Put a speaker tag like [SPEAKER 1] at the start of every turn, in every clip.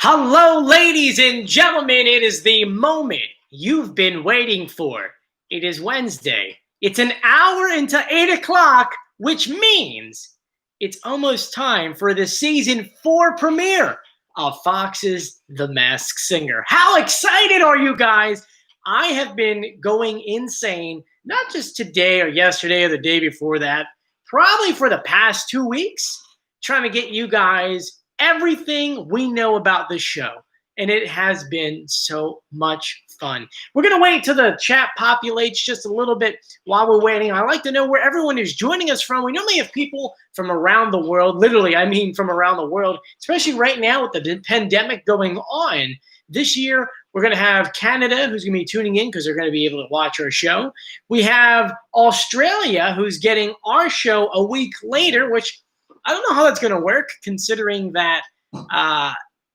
[SPEAKER 1] Hello, ladies and gentlemen. It is the moment you've been waiting for. It is Wednesday. It's an hour into 8 o'clock, which means it's almost time for the season 4 premiere of Fox's The Masked Singer. How excited are you guys? I have been going insane, not just today or yesterday or the day before that, probably for the past 2 weeks, trying to get you guys everything we know about the show. And it has been so much fun. We're going to wait till the chat populates just a little bit while we're waiting. I like to know where everyone is joining us from. We normally have people from around the world. Literally, I mean from around the world, especially right now with the pandemic going on. This year, we're going to have Canada, who's going to be tuning in because they're going to be able to watch our show. We have Australia, who's getting our show a week later, which I don't know how that's going to work, considering that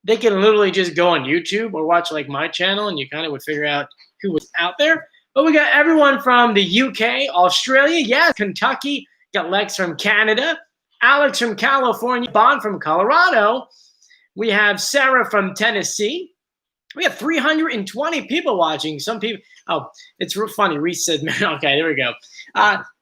[SPEAKER 1] they can literally just go on YouTube or watch like my channel and you kind of would figure out who was out there. But we got everyone from the UK, Australia, yeah, Kentucky, got Lex from Canada, Alex from California, Bond from Colorado. We have Sarah from Tennessee. We have 320 people watching. Some people, oh, it's real funny. Reese said, okay, there we go.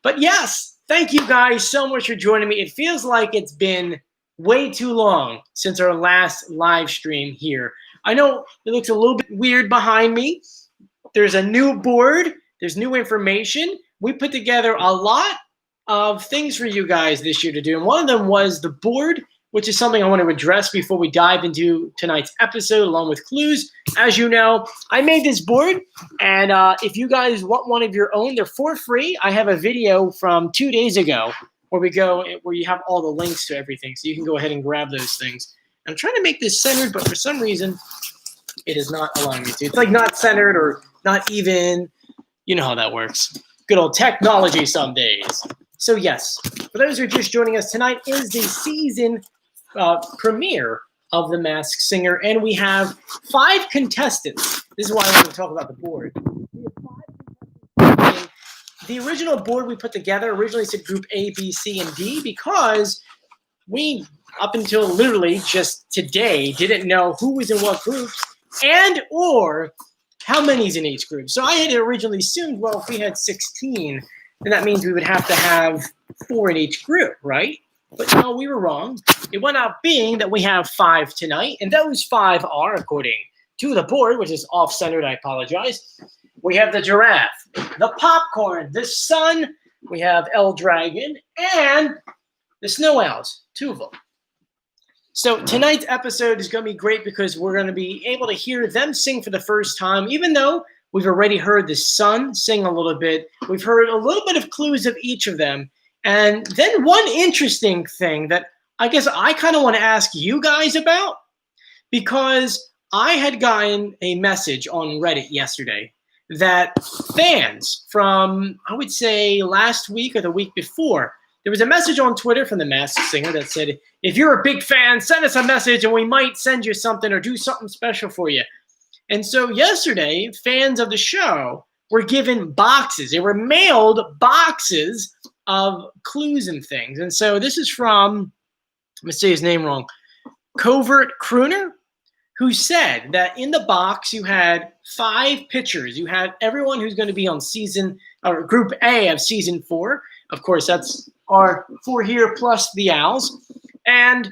[SPEAKER 1] But yes, thank you guys so much for joining me. It feels like it's been way too long since our last live stream here. I know it looks a little bit weird behind me. There's a new board. There's new information. We put together a lot of things for you guys this year to do. And one of them was the board, which is something I want to address before we dive into tonight's episode, along with clues. As you know, I made this board, and if you guys want one of your own, they're for free. I have a video from 2 days ago where you have all the links to everything, so you can go ahead and grab those things. I'm trying to make this centered, but for some reason, it is not allowing me to. It's like not centered or not even. You know how that works. Good old technology some days. So yes, for those who are just joining us, tonight is the season premiere of The Masked Singer, and we have 5 contestants. This is why I want to talk about the board. We have 5 contestants. The original board we put together originally said Group A, B, C, and D because we, up until literally just today, didn't know who was in what groups and or how many's in each group. So I had originally assumed, well, if we had 16, then that means we would have to have 4 in each group, right? But no, we were wrong. It went out being that we have 5 tonight, and those 5 are, according to the board, which is off-centered, I apologize. We have the Giraffe, the Popcorn, the Sun, we have El Dragon, and the Snow Owls, 2 of them. So tonight's episode is going to be great because we're going to be able to hear them sing for the first time, even though we've already heard the Sun sing a little bit. We've heard a little bit of clues of each of them. And then one interesting thing that I guess I kind of want to ask you guys about, because I had gotten a message on Reddit yesterday that fans from, I would say, last week or the week before, there was a message on Twitter from The Masked Singer that said, if you're a big fan, send us a message and we might send you something or do something special for you. And so yesterday, fans of the show were given boxes. They were mailed boxes of clues and things. And so this is from, let me say his name wrong, Covert Crooner, who said that in the box you had 5 pictures. You had everyone who's going to be on Group A of season 4. Of course, that's our 4 here plus the Owls. And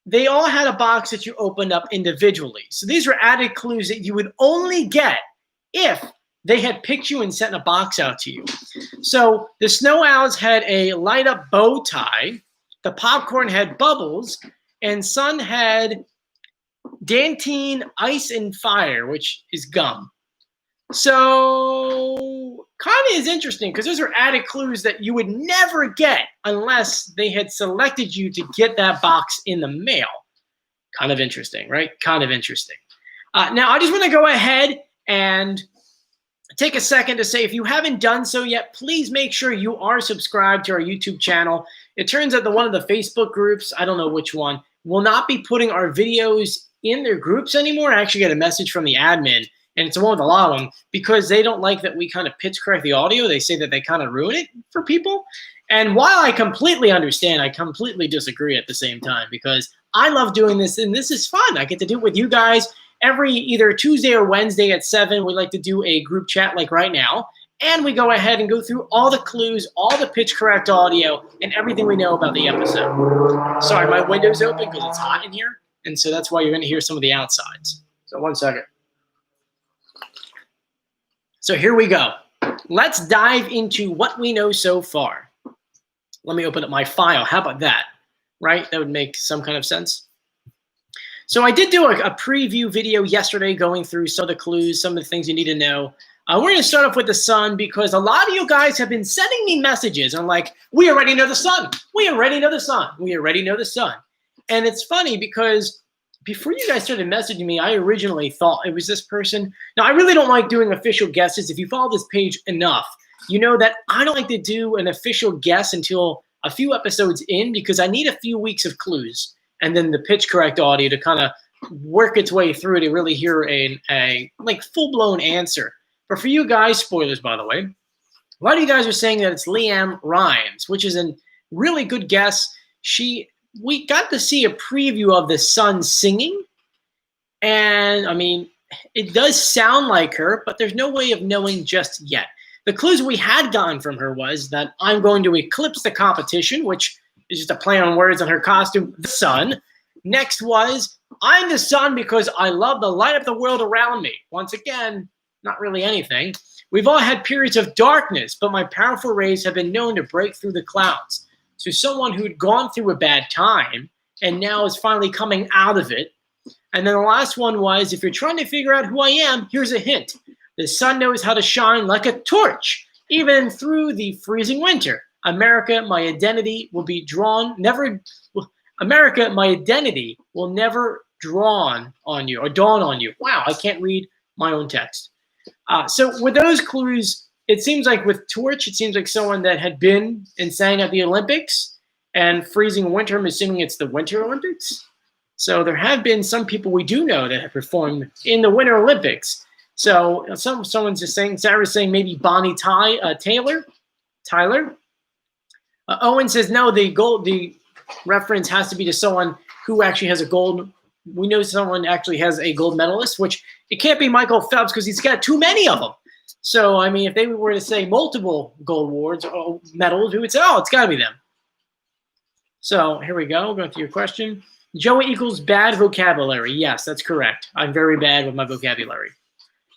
[SPEAKER 1] they all had a box that you opened up individually. So these were added clues that you would only get if they had picked you and sent a box out to you. So the Snow Owls had a light up bow tie. The Popcorn had bubbles. And Sun had Dantine Ice and Fire, which is gum. So kind of is interesting because those are added clues that you would never get unless they had selected you to get that box in the mail. Kind of interesting, right? Kind of interesting. Now, I just want to go ahead and take a second to say, if you haven't done so yet, please make sure you are subscribed to our YouTube channel. It turns out that one of the Facebook groups, I don't know which one, will not be putting our videos in their groups anymore. I actually get a message from the admin, and it's one with a lot of them, because they don't like that we kind of pitch correct the audio. They say that they kind of ruin it for people. And while I completely understand, I completely disagree at the same time because I love doing this and this is fun. I get to do it with you guys every either Tuesday or Wednesday at 7. We like to do a group chat like right now. And we go ahead and go through all the clues, all the pitch correct audio, and everything we know about the episode. Sorry, my window's open because it's hot in here. And so that's why you're going to hear some of the outsides. So 1 second. So here we go. Let's dive into what we know so far. Let me open up my file. How about that? Right? That would make some kind of sense. So I did do a preview video yesterday going through some of the clues, some of the things you need to know. We're going to start off with the sun because a lot of you guys have been sending me messages and like, we already know the sun. We already know the sun. We already know the sun. And it's funny because before you guys started messaging me, I originally thought it was this person. Now, I really don't like doing official guesses. If you follow this page enough, you know that I don't like to do an official guess until a few episodes in because I need a few weeks of clues and then the pitch correct audio to kind of work its way through to really hear a like full-blown answer. But for you guys, spoilers by the way, a lot of you guys are saying that it's Leanne Rhymes, which is a really good guess. We got to see a preview of the sun singing, and I mean, it does sound like her, but there's no way of knowing just yet. The clues we had gotten from her was that I'm going to eclipse the competition, which is just a play on words on her costume, the sun. Next was, I'm the sun because I love to light up the world around me. Once again, not really anything. We've all had periods of darkness, but my powerful rays have been known to break through the clouds. So someone who'd gone through a bad time and now is finally coming out of it. And then the last one was, if you're trying to figure out who I am, here's a hint. The sun knows how to shine like a torch, even through the freezing winter. America, my identity will be drawn, America, my identity will never dawn on you, or dawn on you. Wow, I can't read my own text. So with those clues, it seems like with torch, it seems like someone that had been and sang at the Olympics, and freezing winter, I'm assuming it's the Winter Olympics. So there have been some people we do know that have performed in the Winter Olympics. So someone's just saying, Sarah's saying maybe Bonnie Tyler. Owen says no. The reference has to be to someone who actually has a gold. We know someone actually has a gold medalist, which it can't be Michael Phelps because he's got too many of them. So I mean, if they were to say multiple gold awards or medals, we would say, oh, it's got to be them. So here we go. Going through your question. Joey equals bad vocabulary. Yes, that's correct. I'm very bad with my vocabulary.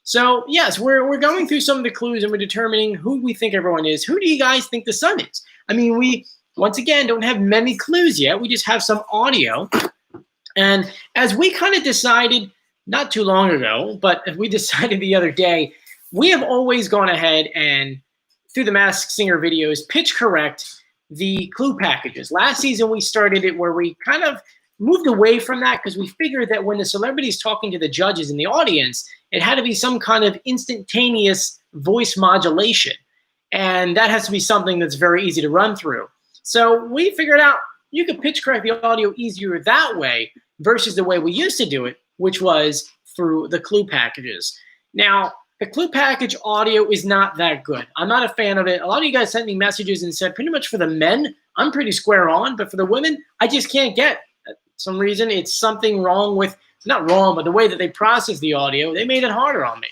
[SPEAKER 1] So yes, we're going through some of the clues and we're determining who we think everyone is. Who do you guys think the sun is? I mean, we, once again, don't have many clues yet. We just have some audio. And as we kind of decided not too long ago, but we decided the other day, we have always gone ahead and through the Masked Singer videos, pitch correct the clue packages. Last season, we started it where we kind of moved away from that because we figured that when the celebrity is talking to the judges in the audience, it had to be some kind of instantaneous voice modulation. And that has to be something that's very easy to run through. So we figured out you could pitch correct the audio easier that way versus the way we used to do it, which was through the clue packages. Now, the clue package audio is not that good. I'm not a fan of it. A lot of you guys sent me messages and said pretty much for the men, I'm pretty square on, but for the women, I just can't get. For some reason, it's something wrong with, it's not wrong, but the way that they process the audio, they made it harder on me.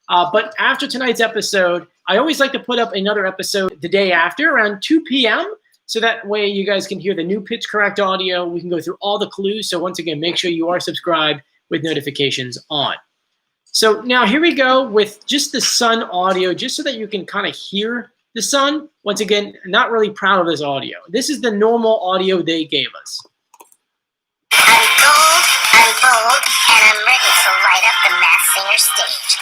[SPEAKER 1] But after tonight's episode, I always like to put up another episode the day after around 2 p.m. So that way you guys can hear the new pitch correct audio. We can go through all the clues. So once again, make sure you are subscribed with notifications on. So now here we go with just the sun audio, just so that you can kind of hear the sun. Once again, not really proud of this audio. This is the normal audio they gave us.
[SPEAKER 2] I'm gold, I'm bold, and I'm ready to light up the Masked Singer stage.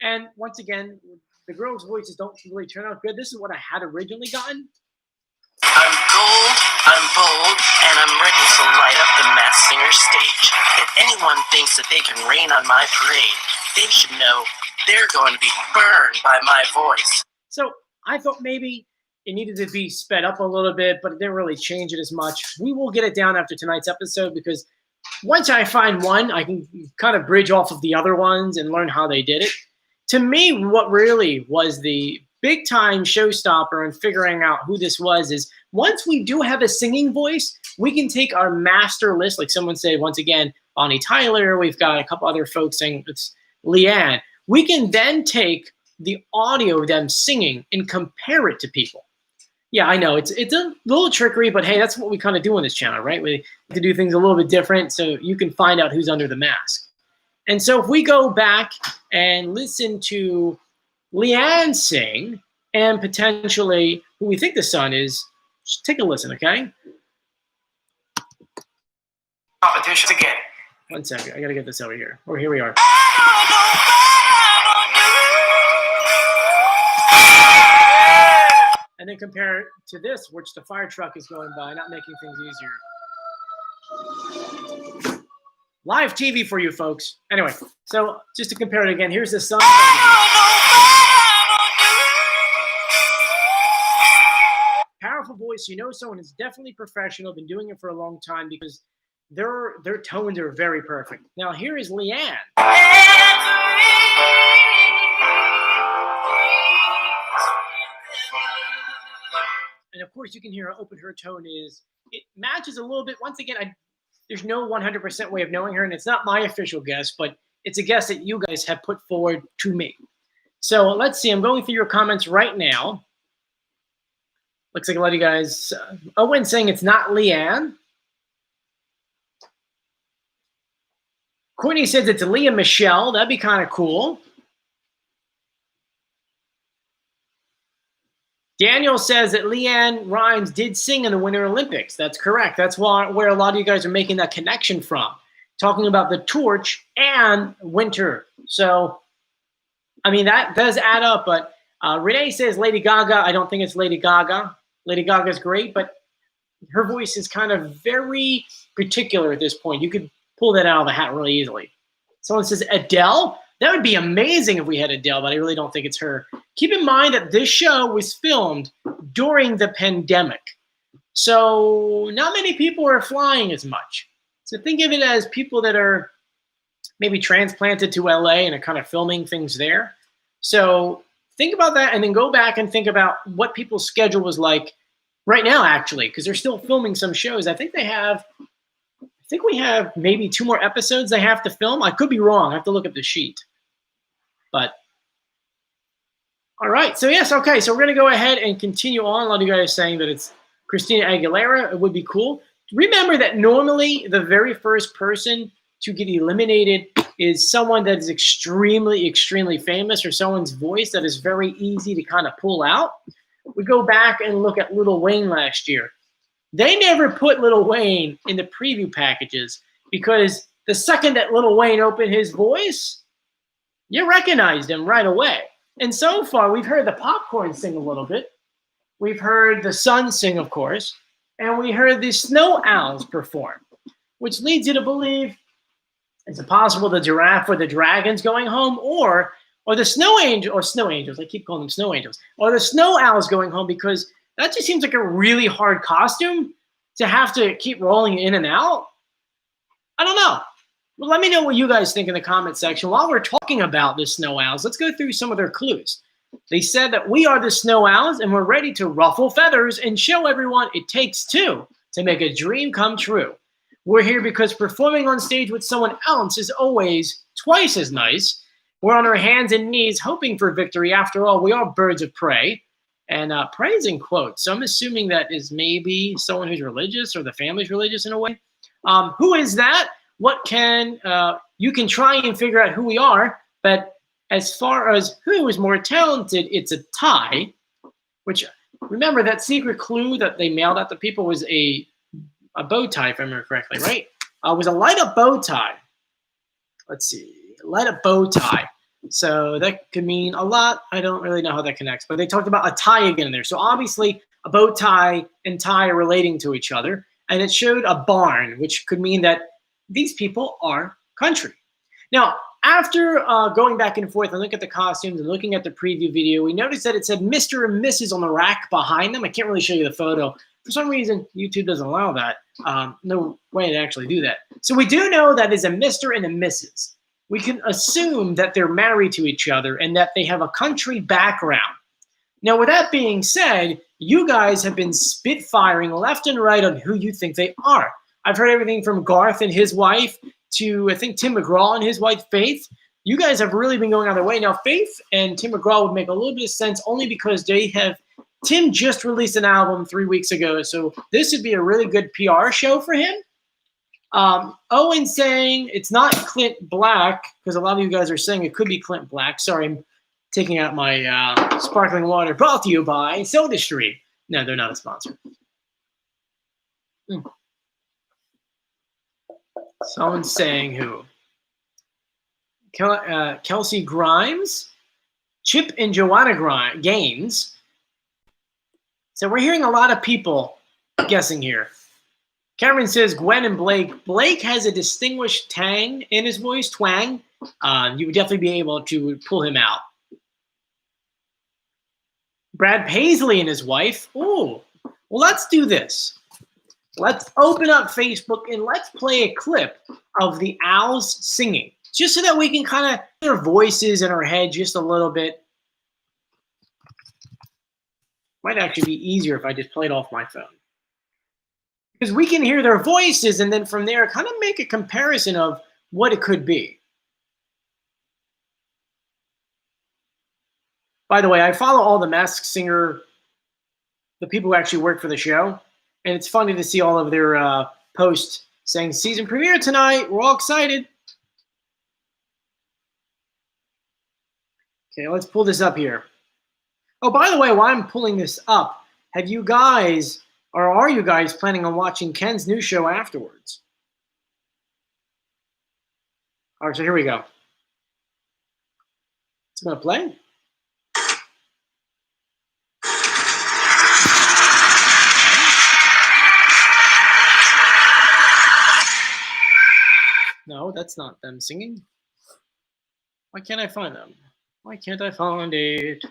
[SPEAKER 1] And once again, the girls' voices don't really turn out good. This is what I had originally gotten.
[SPEAKER 3] I'm gold, I'm bold, and I'm ready to light up the Masked Singer stage. If anyone thinks that they can rain on my parade, they should know they're going to be burned by my voice.
[SPEAKER 1] So I thought maybe it needed to be sped up a little bit, but it didn't really change it as much. We will get it down after tonight's episode because once I find one, I can kind of bridge off of the other ones and learn how they did it. To me, what really was the big time showstopper in figuring out who this was is once we do have a singing voice, we can take our master list, like someone said, once again, Bonnie Tyler, we've got a couple other folks saying it's Leanne. We can then take the audio of them singing and compare it to people. Yeah, I know it's a little trickery, but hey, that's what we kind of do on this channel, right? We have to do things a little bit different so you can find out who's under the mask. And so if we go back and listen to Leanne sing and potentially who we think the son is, just take a listen, okay?
[SPEAKER 4] Competitions again.
[SPEAKER 1] 1 second, I gotta get this over here. Or here we are. And then compare it to this, which the fire truck is going by, not making things easier. Live TV for you folks. Anyway, so just to compare it again, here's the sun. Powerful voice. You know someone is definitely professional, been doing it for a long time because their tones are very perfect. Now here is Leanne. And of course you can hear how open her tone is. It matches a little bit. Once again, there's no 100% way of knowing her, and it's not my official guess, but it's a guess that you guys have put forward to me. So let's see. I'm going through your comments right now. Looks like a lot of you guys. Owen saying it's not Leanne. Courtney says it's Leah Michelle. That'd be kind of cool. Daniel says that Leanne Rimes did sing in the Winter Olympics. That's correct. That's where a lot of you guys are making that connection from, talking about the torch and winter. So, I mean, that does add up. But Renee says Lady Gaga. I don't think it's Lady Gaga. Lady Gaga is great, but her voice is kind of very particular at this point. You could pull that out of the hat really easily. Someone says Adele. That would be amazing if we had Adele, but I really don't think it's her. Keep in mind that this show was filmed during the pandemic. So not many people are flying as much. So think of it as people that are maybe transplanted to LA and are kind of filming things there. So think about that and then go back and think about what people's schedule was like right now, actually, because they're still filming some shows. I think we have maybe 2 more episodes they have to film. I could be wrong. I have to look up the sheet. But, all right. So, yes, okay. So we're going to go ahead and continue on. A lot of you guys are saying that it's Christina Aguilera. It would be cool. Remember that normally the very first person to get eliminated is someone that is extremely, extremely famous or someone's voice that is very easy to kind of pull out. We go back and look at Lil Wayne last year. They never put Lil Wayne in the preview packages because the second that Lil Wayne opened his voice, you recognized him right away. And so far, we've heard the Popcorn sing a little bit. We've heard the Sun sing, of course. And we heard the Snow Owls perform, which leads you to believe, is it possible the Giraffe or the Dragon's going home or the Snow Angels, I keep calling them Snow Angels, or the Snow Owls going home because that just seems like a really hard costume to have to keep rolling in and out. I don't know. Well, let me know what you guys think in the comment section. While we're talking about the Snow Owls, let's go through some of their clues. They said that we are the Snow Owls and we're ready to ruffle feathers and show everyone it takes 2 to make a dream come true. We're here because performing on stage with someone else is always twice as nice. We're on our hands and knees hoping for victory. After all, we are birds of prey. And prey is in quotes. So I'm assuming that is maybe someone who's religious or the family's religious in a way. Who is that? What can you can try and figure out who we are, but as far as who is more talented, it's a tie, which remember that secret clue that they mailed out to people was a bow tie, if I remember correctly, right? It was a light up bow tie. Let's see, light up bow tie. So that could mean a lot. I don't really know how that connects, but they talked about a tie again in there. So obviously a bow tie and tie are relating to each other. And it showed a barn, which could mean that these people are country. Now, after going back and forth and looking at the costumes and looking at the preview video, we noticed that it said Mr. and Mrs. on the rack behind them. I can't really show you the photo. For some reason, YouTube doesn't allow that. No way to actually do that. So we do know that is a Mr. and a Mrs. We can assume that they're married to each other and that they have a country background. Now, with that being said, you guys have been spitfiring left and right on who you think they are. I've heard everything from Garth and his wife to, I think, Tim McGraw and his wife, Faith. You guys have really been going out of their way. Now, Faith and Tim McGraw would make a little bit of sense only because they have – Tim just released an album 3 weeks ago, so this would be a really good PR show for him. Owen saying it's not Clint Black, because a lot of you guys are saying it could be Clint Black. Sorry, I'm taking out my sparkling water, brought to you by SodaStream. No, they're not a sponsor. Someone's saying who? Kelsey Grimes, Chip and Joanna Gaines. So we're hearing a lot of people guessing here. Cameron says Gwen and Blake. Blake has a distinguished tang in his voice, twang. You would definitely be able to pull him out. Brad Paisley and his wife. Ooh, well, let's do this. Let's open up Facebook and let's play a clip of the owls singing, just so that we can kind of hear their voices in our head just a little bit. Might actually be easier if I just played off my phone. Because we can hear their voices and then from there kind of make a comparison of what it could be. By the way, I follow all the Masked Singer, the people who actually work for the show. And it's funny to see all of their posts saying season premiere tonight. We're all excited. Okay, let's pull this up here. Oh, by the way, while I'm pulling this up, have you guys, or are you guys planning on watching Ken's new show afterwards? All right, so here we go. It's going to play. No, that's not them singing. Why can't I find them? Why can't I find it?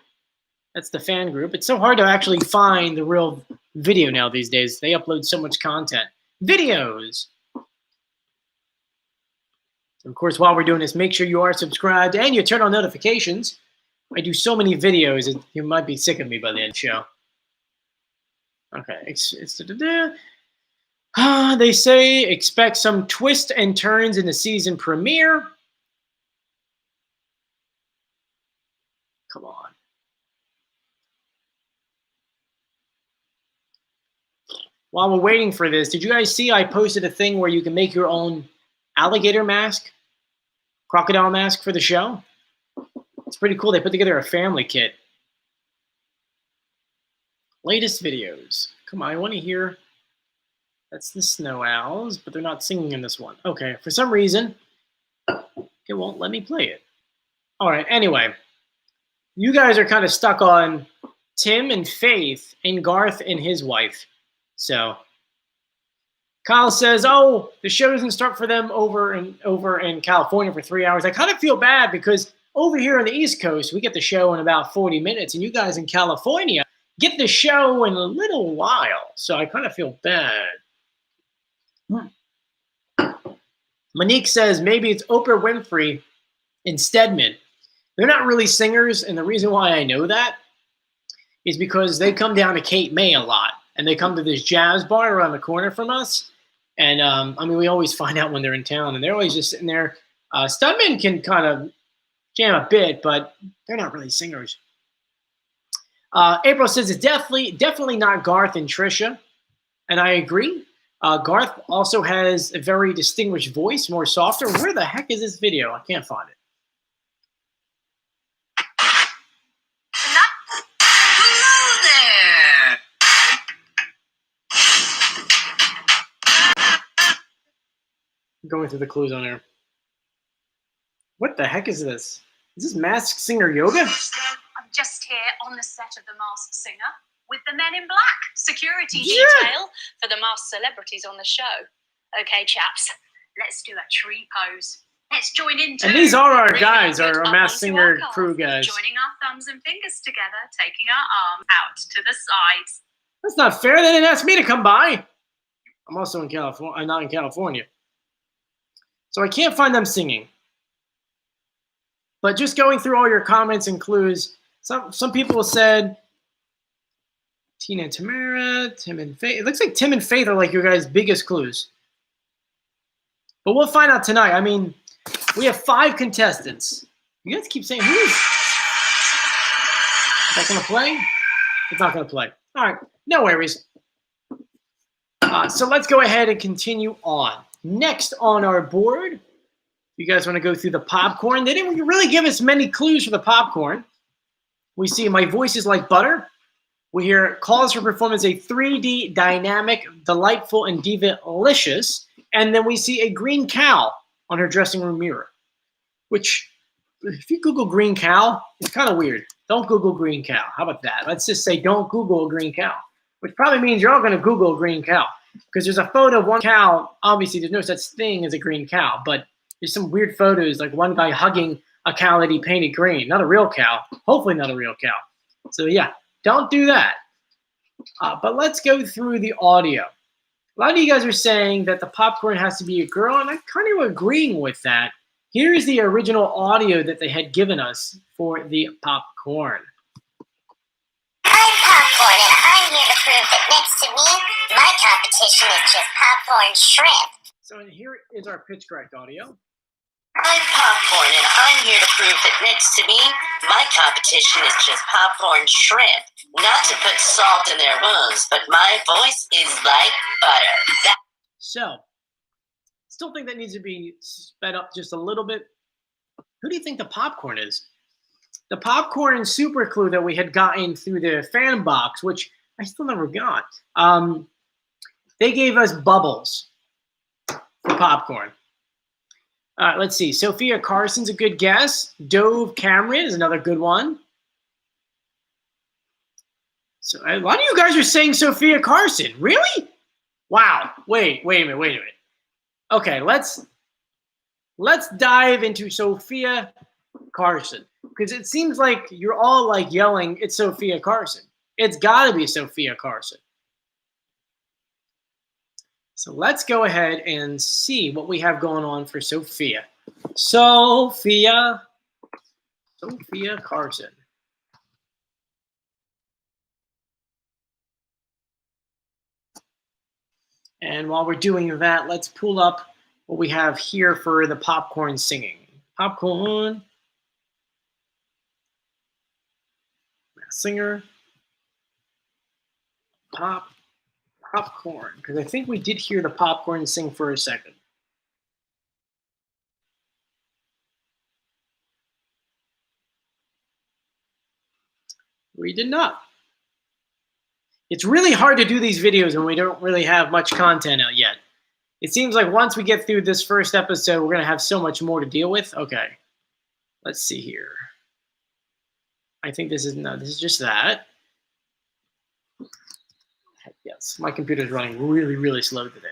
[SPEAKER 1] That's the fan group. It's so hard to actually find the real video now these days. They upload so much content. Videos. Of course, while we're doing this, make sure you are subscribed and you turn on notifications. I do so many videos, you might be sick of me by the end of the show. Okay, they say expect some twists and turns in the season premiere. Come on. While we're waiting for this, did you guys see I posted a thing where you can make your own alligator mask, crocodile mask for the show? It's pretty cool. They put together a family kit. Latest videos. Come on, I want to hear. That's the snow owls, but they're not singing in this one. Okay, for some reason, it won't let me play it. All right, anyway. You guys are kind of stuck on Tim and Faith and Garth and his wife. So Kyle says, oh, the show doesn't start for them over in California for 3 hours. I kind of feel bad because over here on the East Coast, we get the show in about 40 minutes. And you guys in California get the show in a little while. So I kind of feel bad. Monique says maybe it's Oprah Winfrey and Stedman. They're not really singers, and the reason why I know that is because they come down to Cape May a lot, and they come to this jazz bar around the corner from us. And, I mean, we always find out when they're in town, and they're always just sitting there. Studman can kind of jam a bit, but they're not really singers. April says it's definitely not Garth and Trisha, and I agree. Garth also has a very distinguished voice, more softer. Where the heck is this video? I can't find it. Going through the clues on there. What the heck is this? Is this Masked Singer yoga?
[SPEAKER 5] I'm just here on the set of The Masked Singer with the Men in Black, security detail for the masked celebrities on the show. Okay, chaps, let's do a tree pose. Let's join in too.
[SPEAKER 1] And these are our guys, our Masked Singer crew guys.
[SPEAKER 5] Joining our thumbs and fingers together, taking our arms out to the sides.
[SPEAKER 1] That's not fair. They didn't ask me to come by. I'm also in California. I'm not in California. So I can't find them singing. But just going through all your comments and clues, some people said Tina and Tamara, Tim and Faith. It looks like Tim and Faith are like your guys' biggest clues. But we'll find out tonight. I mean, we have 5 contestants. You guys keep saying, who is that going to play? It's not going to play. All right, no worries. So let's go ahead and continue on. Next on our board, you guys want to go through the popcorn. They didn't really give us many clues for the popcorn. We see My Voice is Like Butter. We hear calls for performance a 3D, dynamic, delightful, and diva-licious. And then we see a green cow on her dressing room mirror, which, if you Google green cow, it's kind of weird. Don't Google green cow. How about that? Let's just say don't Google a green cow, which probably means you're all going to Google a green cow because there's a photo of one cow. Obviously, there's no such thing as a green cow, but there's some weird photos, like one guy hugging a cow that he painted green. Not a real cow. Hopefully not a real cow. So, yeah, don't do that. But let's go through the audio. A lot of you guys are saying that the popcorn has to be a girl, and I'm kind of agreeing with that. Here's the original audio that they had given us for the popcorn.
[SPEAKER 2] I'm Popcorn, and I'm here to prove that next to me, my competition is just popcorn shrimp.
[SPEAKER 1] So here is our pitch correct audio.
[SPEAKER 3] I'm Popcorn, and I'm here to prove that next to me, my competition is just popcorn shrimp. Not to put salt in their wounds, but my voice is like butter.
[SPEAKER 1] So, still think that needs to be sped up just a little bit. Who do you think the popcorn is? The popcorn super clue that we had gotten through the fan box, which I still never got. They gave us bubbles for popcorn. All right, let's see. Sophia Carson's a good guess. Dove Cameron is another good one. So a lot of you guys are saying Sophia Carson. Really? Wow. Wait a minute. Okay, let's dive into Sophia Carson because it seems like you're all like yelling, it's Sophia Carson. It's got to be Sophia Carson. So let's go ahead and see what we have going on for Sophia. Sophia Carson. And while we're doing that, let's pull up what we have here for the popcorn singing. Popcorn. Singer. Popcorn. Because I think we did hear the popcorn sing for a second. We did not. It's really hard to do these videos when we don't really have much content out yet. It seems like once we get through this first episode, we're going to have so much more to deal with. Okay. Let's see here. I think this is just that. Yes, my computer's running really, really slow today.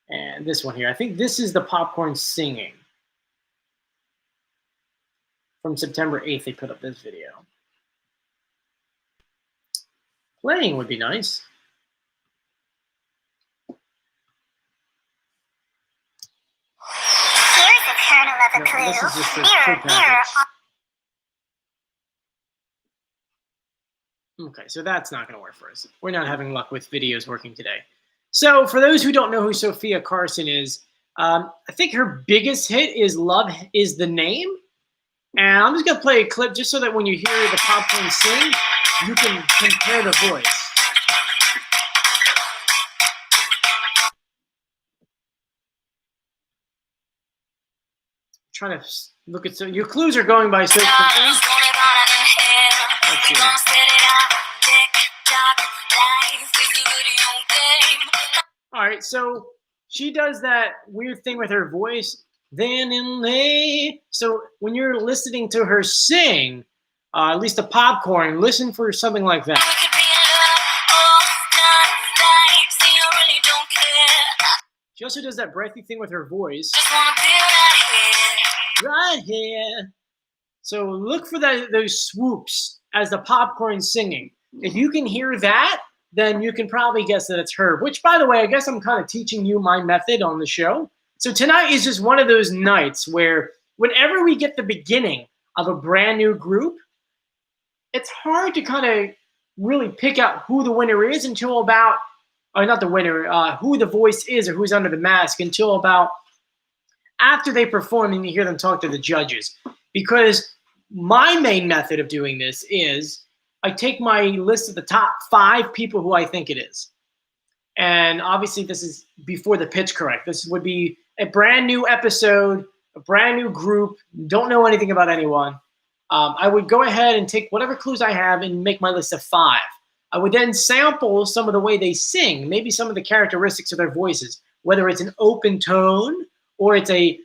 [SPEAKER 1] And this one here, I think this is the popcorn singing. From September 8th, they put up this video. Playing would be nice.
[SPEAKER 2] Here's the kernel of a clue.
[SPEAKER 1] This is just the
[SPEAKER 2] Mirror,
[SPEAKER 1] full
[SPEAKER 2] mirror.
[SPEAKER 1] package. Okay, so that's not going to work for us. We're not having luck with videos working today. So for those who don't know who Sophia Carson is, I think her biggest hit is Love Is the Name. And I'm just going to play a clip just so that when you hear the popcorn sing, you can compare the voice. Trying to look at your clues are going by so quickly. Let's see. All right, so she does that weird thing with her voice. Then in lay. So when you're listening to her sing, at least the popcorn, listen for something like that. She also does that breathy thing with her voice. Right here. So look for those swoops as the popcorn's singing. If you can hear that, then you can probably guess that it's her. Which, by the way, I guess I'm kind of teaching you my method on the show. So tonight is just one of those nights where whenever we get the beginning of a brand new group, it's hard to kind of really pick out who the winner is until about, or not the winner, who the voice is or who's under the mask until about after they perform and you hear them talk to the judges. Because my main method of doing this is I take my list of the top 5 people who I think it is. And obviously this is before the pitch correct. This would be a brand new episode, a brand new group, don't know anything about anyone. I would go ahead and take whatever clues I have and make my list of 5. I would then sample some of the way they sing, maybe some of the characteristics of their voices, whether it's an open tone or it's a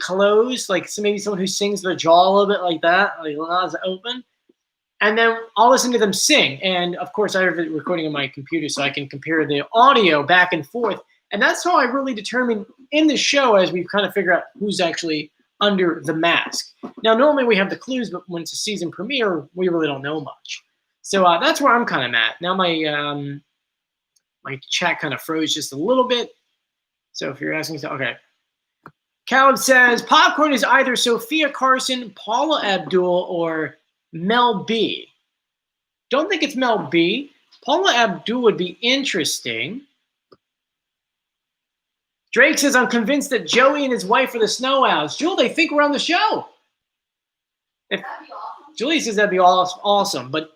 [SPEAKER 1] closed, like maybe someone who sings their jaw a little bit like that, like it's open. And then I'll listen to them sing. And of course, I have it recording on my computer so I can compare the audio back and forth. And that's how I really determine in the show as we kind of figure out who's actually under the mask. Now, normally we have the clues, but when it's a season premiere, we really don't know much. So that's where I'm kind of at. Now my chat kind of froze just a little bit. So if you're asking, okay. Caleb says, popcorn is either Sophia Carson, Paula Abdul, or Mel B. Don't think it's Mel B. Paula Abdul would be interesting. Drake says, I'm convinced that Joey and his wife are the Snow Owls. Jewel, they think we're on the show. If Julie says that'd be awesome. But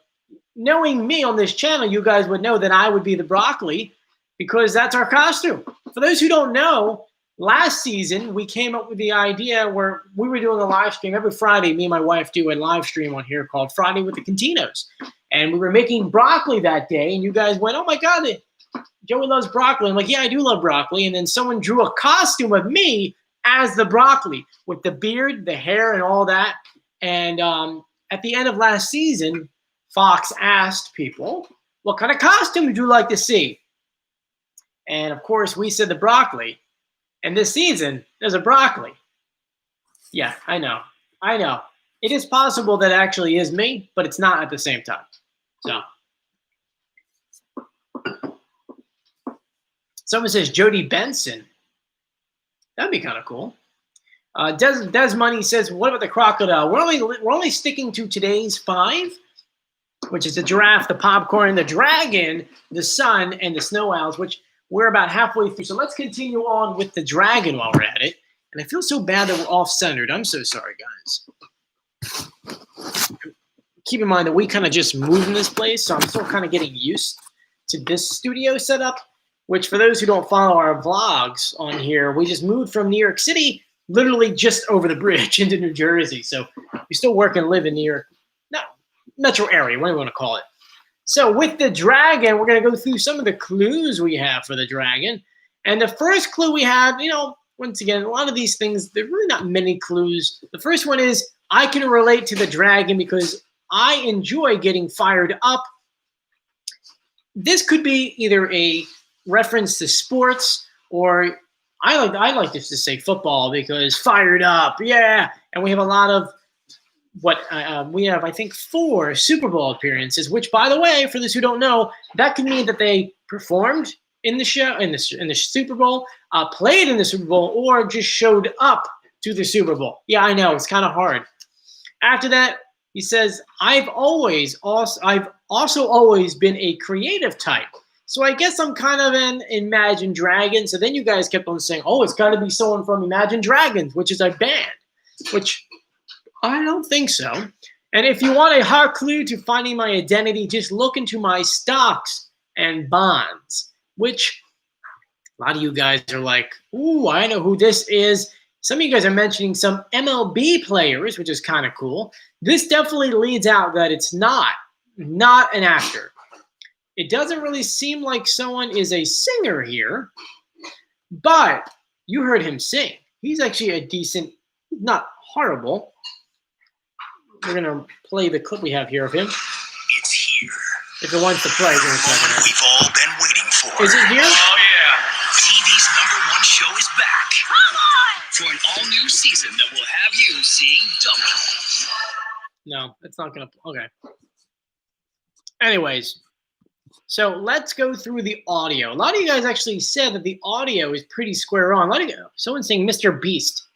[SPEAKER 1] knowing me on this channel, you guys would know that I would be the broccoli because that's our costume. For those who don't know, last season, we came up with the idea where we were doing a live stream. Every Friday, me and my wife do a live stream on here called Friday with the Continos. And we were making broccoli that day, and you guys went, oh, my God, Joey loves broccoli. I'm like, yeah, I do love broccoli. And then someone drew a costume of me as the broccoli with the beard, the hair, and all that. And at the end of last season, Fox asked people, what kind of costume would you like to see? And, of course, we said the broccoli. And this season, there's a broccoli. Yeah, I know. It is possible that it actually is me, but it's not at the same time. So, someone says Jodie Benson. That'd be kind of cool. Des Money says, what about the crocodile? We're only sticking to today's 5, which is the giraffe, the popcorn, the dragon, the sun, and the snow owls, which we're about halfway through. So let's continue on with the dragon while we're at it. And I feel so bad that we're off-centered. I'm so sorry, guys. Keep in mind that we kind of just moved in this place, so I'm still kind of getting used to this studio setup, which for those who don't follow our vlogs on here, we just moved from New York City, literally just over the bridge into New Jersey. So we still work and live in New York, metro area, whatever you want to call it. So with the dragon, we're going to go through some of the clues we have for the dragon. And the first clue we have, once again, a lot of these things, they're really not many clues. The first one is, I can relate to the dragon because I enjoy getting fired up. This could be either a reference to sports, or I like to just say football because fired up, yeah. And we have a lot of we have, I think, 4 Super Bowl appearances, which, by the way, for those who don't know, that could mean that they performed in the show, in the Super Bowl, played in the Super Bowl, or just showed up to the Super Bowl. Yeah, I know, it's kind of hard. After that, he says, I've also always been a creative type. So I guess I'm kind of an Imagine Dragons. So then you guys kept on saying, oh, it's got to be someone from Imagine Dragons, which is a band, which I don't think so. And if you want a hard clue to finding my identity, just look into my stocks and bonds, which a lot of you guys are like, ooh, I know who this is. Some of you guys are mentioning some MLB players, which is kind of cool. This definitely leads out that it's not an actor. It doesn't really seem like someone is a singer here, but you heard him sing. He's actually a decent, not horrible. We're going to play the clip we have here of him.
[SPEAKER 6] It's here.
[SPEAKER 1] If it wants to play.
[SPEAKER 6] We've all been waiting for.
[SPEAKER 1] Is it here?
[SPEAKER 6] Oh, yeah. TV's #1 show is back. Come on! For an all-new season that will have you seeing double.
[SPEAKER 1] No, it's not going to. Okay. Anyways, so let's go through the audio. A lot of you guys actually said that the audio is pretty square on. Someone's saying Mr. Beast.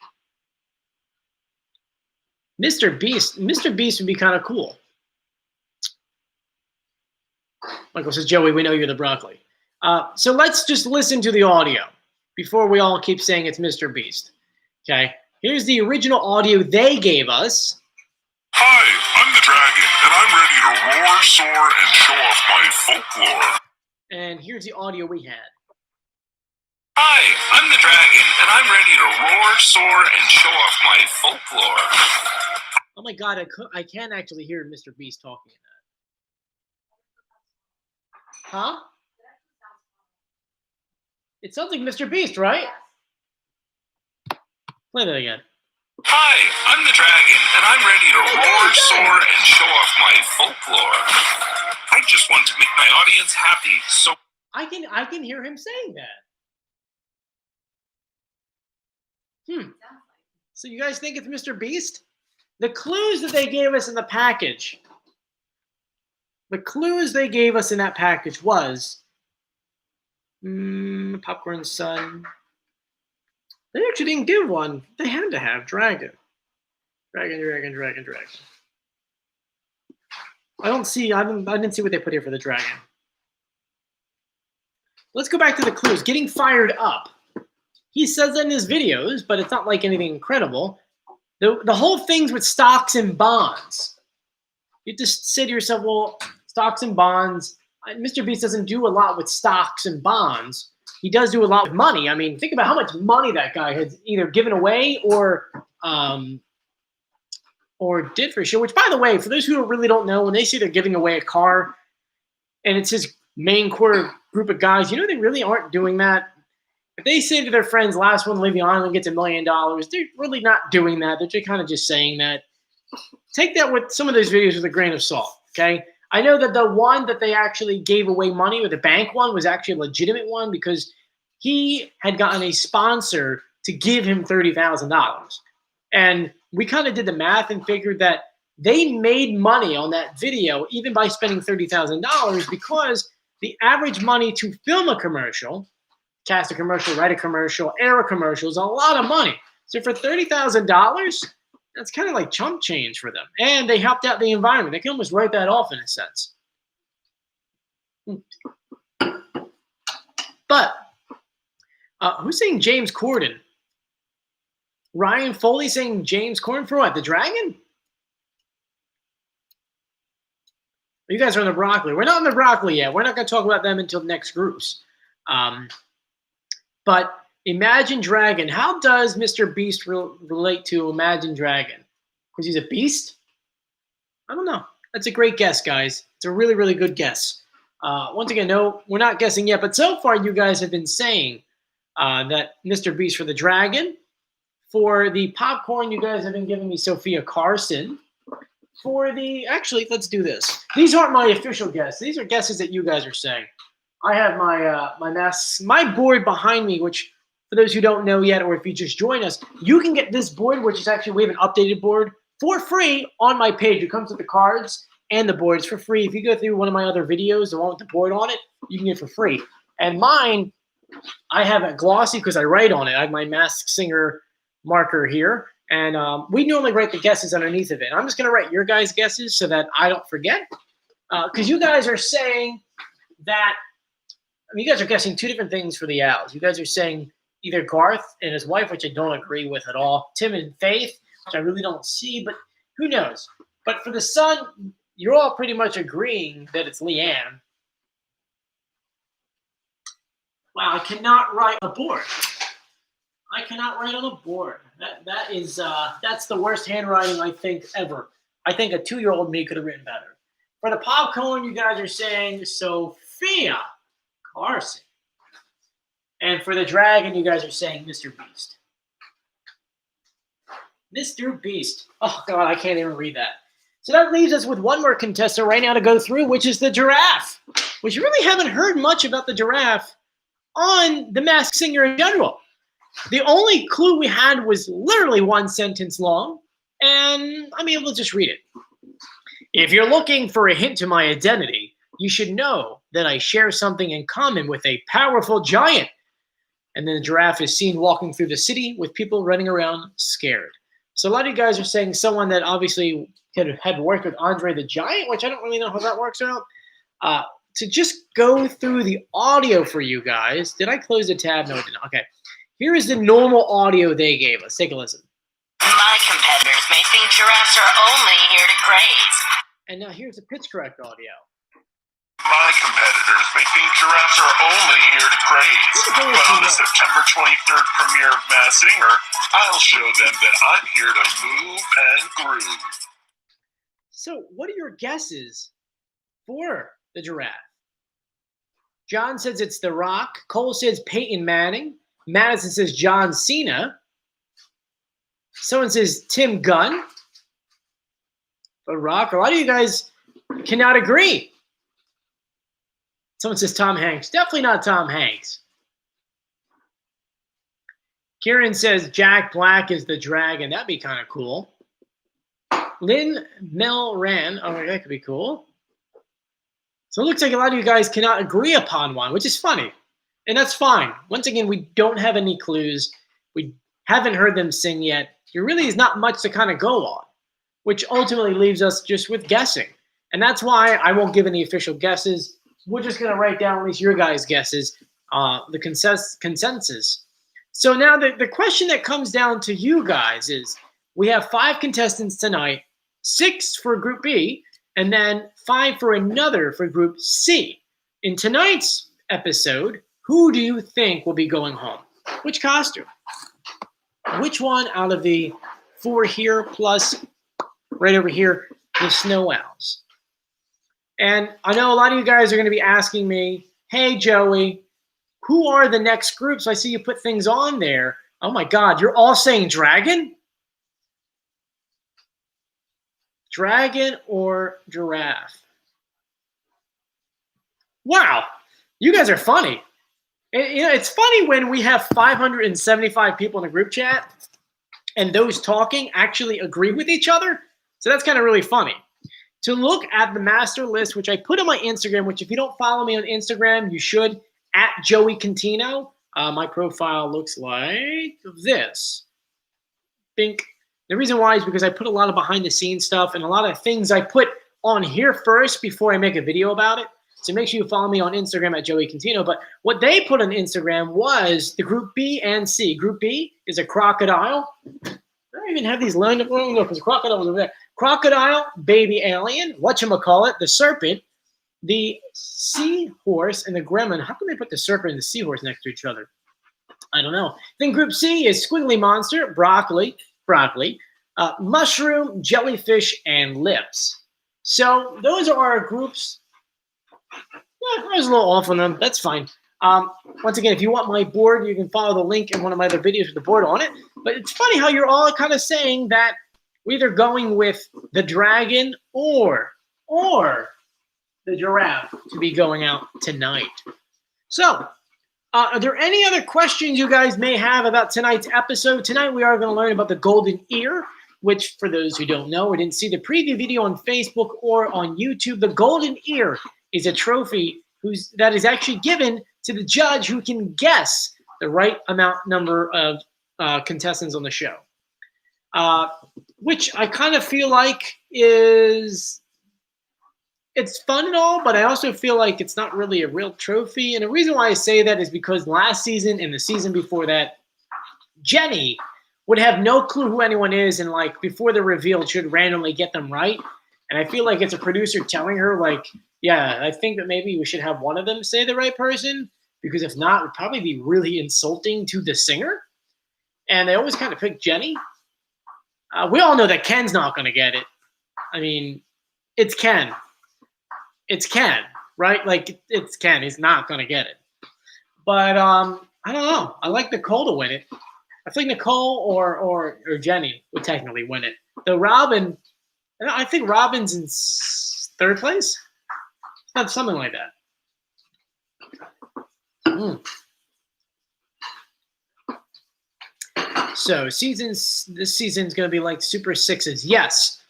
[SPEAKER 1] Mr. Beast would be kind of cool. Michael says, Joey, we know you're the broccoli. So let's just listen to the audio before we all keep saying it's Mr. Beast. Okay, here's the original audio they gave us.
[SPEAKER 7] Hi, I'm the dragon, and I'm ready to roar, soar, and show off my folklore.
[SPEAKER 1] And here's the audio we had.
[SPEAKER 7] Hi, I'm the dragon, and I'm ready to roar, soar, and show off my folklore.
[SPEAKER 1] Oh my God, I can't actually hear Mr. Beast talking in that. Huh? It sounds like Mr. Beast, right? Play that again.
[SPEAKER 7] Hi, I'm the dragon, and I'm ready to roar, soar, and show off my folklore. I just want to make my audience happy, so
[SPEAKER 1] I can hear him saying that. So you guys think it's Mr. Beast? The clues that they gave us in the package. The clues they gave us in that package was Popcorn Sun. They actually didn't give one. They had to have dragon. Dragon. I didn't see what they put here for the dragon. Let's go back to the clues. Getting fired up. He says that in his videos, but it's not like anything incredible. The whole thing's with stocks and bonds. You just say to yourself, well, stocks and bonds. Mr. Beast doesn't do a lot with stocks and bonds. He does do a lot with money. I mean, think about how much money that guy has either given away or did for sure. Which, by the way, for those who really don't know, when they say they're giving away a car and it's his main core group of guys, they really aren't doing that. If they say to their friends, last one to leave the island gets $1 million, they're really not doing that. They're kind of just saying that. Take that with some of those videos with a grain of salt, okay? I know that the one that they actually gave away money, or the bank one, was actually a legitimate one because he had gotten a sponsor to give him $30,000. And we kind of did the math and figured that they made money on that video even by spending $30,000 because the average money to film a commercial, cast a commercial, write a commercial, air a commercial is a lot of money. So for $30,000, that's kind of like chump change for them. And they helped out the environment. They can almost write that off in a sense. But who's saying James Corden? Ryan Foley saying James Corden for what? The dragon? You guys are on the broccoli. We're not on the broccoli yet. We're not going to talk about them until next groups. But Imagine Dragon. How does Mr. Beast relate to Imagine Dragon? Because he's a beast? I don't know. That's a great guess, guys. It's a really, really good guess. Once again, no, we're not guessing yet. But so far, you guys have been saying that Mr. Beast for the dragon. For the popcorn, you guys have been giving me Sophia Carson. For the, actually, let's do this. These aren't my official guesses. These are guesses that you guys are saying. I have my board behind me, which for those who don't know yet, or if you just join us, you can get this board, which is actually, we have an updated board for free on my page. It comes with the cards and the boards for free. If you go through one of my other videos, the one with the board on it, you can get it for free. And mine, I have a glossy because I write on it. I have my Masked Singer marker here. And we normally write the guesses underneath of it. I'm just going to write your guys' guesses so that I don't forget. Because you guys are saying that, you guys are guessing two different things for the Owls. You guys are saying either Garth and his wife, which I don't agree with at all, Tim and Faith, which I really don't see, but who knows. But for the Sun, you're all pretty much agreeing that it's Leanne. Wow, I cannot write on a board. I cannot write on a board. That's the worst handwriting I think ever. I think a 2-year-old me could have written better. For the popcorn, you guys are saying Sophia Carson. And for the dragon, you guys are saying Mr. Beast. Mr. Beast. Oh, God, I can't even read that. So that leaves us with one more contestant right now to go through, which is the Giraffe. Which you really haven't heard much about the Giraffe on The Masked Singer in general. The only clue we had was literally one sentence long, and I'm able to just read it. If you're looking for a hint to my identity, you should know that I share something in common with a powerful giant. And then the giraffe is seen walking through the city with people running around scared. So a lot of you guys are saying someone that obviously had worked with Andre the Giant, which I don't really know how that works out. to just go through the audio for you guys. Did I close the tab? No, I did not. Okay. Here is the normal audio they gave us. Take a listen.
[SPEAKER 3] My competitors may think giraffes are only here to graze.
[SPEAKER 1] And now here's the pitch correct audio.
[SPEAKER 7] My competitors may think giraffes are only here to graze, but on the September 23rd premiere of Masked Singer, I'll show them that I'm here to move and groove.
[SPEAKER 1] So what are your guesses for the giraffe? John says it's The Rock. Cole says Peyton Manning. Madison says John Cena. Someone says Tim Gunn. The Rock. A lot of you guys cannot agree. Someone says Tom Hanks. Definitely not Tom Hanks. Kieran says Jack Black is the dragon. That'd be kind of cool. Lynn Melran. Oh, that could be cool. So it looks like a lot of you guys cannot agree upon one, which is funny. And that's fine. Once again, we don't have any clues. We haven't heard them sing yet. There really is not much to kind of go on, which ultimately leaves us just with guessing. And that's why I won't give any official guesses. We're just going to write down at least your guys' guesses, the consensus. So now the question that comes down to you guys is, we have 5 contestants tonight, 6 for Group B, and then 5 for another for Group C. In tonight's episode, who do you think will be going home? Which costume? Which one out of the 4 here plus right over here, the snow owls? And I know a lot of you guys are going to be asking me, hey, Joey, who are the next groups? I see you put things on there. Oh, my God, you're all saying dragon? Dragon or giraffe? Wow, you guys are funny. You know, it's funny when we have 575 people in a group chat and those talking actually agree with each other. So that's kind of really funny. To look at the master list, which I put on my Instagram, which if you don't follow me on Instagram, you should, at Joey Contino. My profile looks like this. Think the reason why is because I put a lot of behind the scenes stuff and a lot of things I put on here first before I make a video about it. So make sure you follow me on Instagram at Joey Contino. But what they put on Instagram was the Group B and C. Group B is a crocodile. I don't even have these lined up. Oh, no, because crocodile was over there. Crocodile, baby alien, whatchamacallit, the serpent, the seahorse, and the gremlin. How can they put the serpent and the seahorse next to each other? I don't know. Then Group C is squiggly monster, broccoli, mushroom, jellyfish, and lips. So those are our groups. Yeah, I was a little off on them. That's fine. Once again, if you want my board, you can follow the link in one of my other videos with the board on it. But it's funny how you're all kind of saying that we're either going with the dragon or the giraffe to be going out tonight. So, are there any other questions you guys may have about tonight's episode? Tonight we are going to learn about the golden ear, which for those who don't know or didn't see the preview video on Facebook or on YouTube, the golden ear is a trophy that is actually given to the judge who can guess the right number of contestants on the show. Which I kind of feel like it's fun and all, but I also feel like it's not really a real trophy. And the reason why I say that is because last season and the season before that, Jenny would have no clue who anyone is, and like before the reveal, should randomly get them right. And I feel like it's a producer telling her, like, yeah, I think that maybe we should have one of them say the right person, because if not, it would probably be really insulting to the singer. And they always kind of pick Jenny. We all know that Ken's not going to get it. I mean, it's Ken. It's Ken, right? Like, it's Ken. He's not going to get it. But I don't know. I like Nicole to win it. I think Nicole or Jenny would technically win it. Though Robin, I think Robin's in 3rd place. Not something like that. So this season's going to be like Super Sixes. Yes.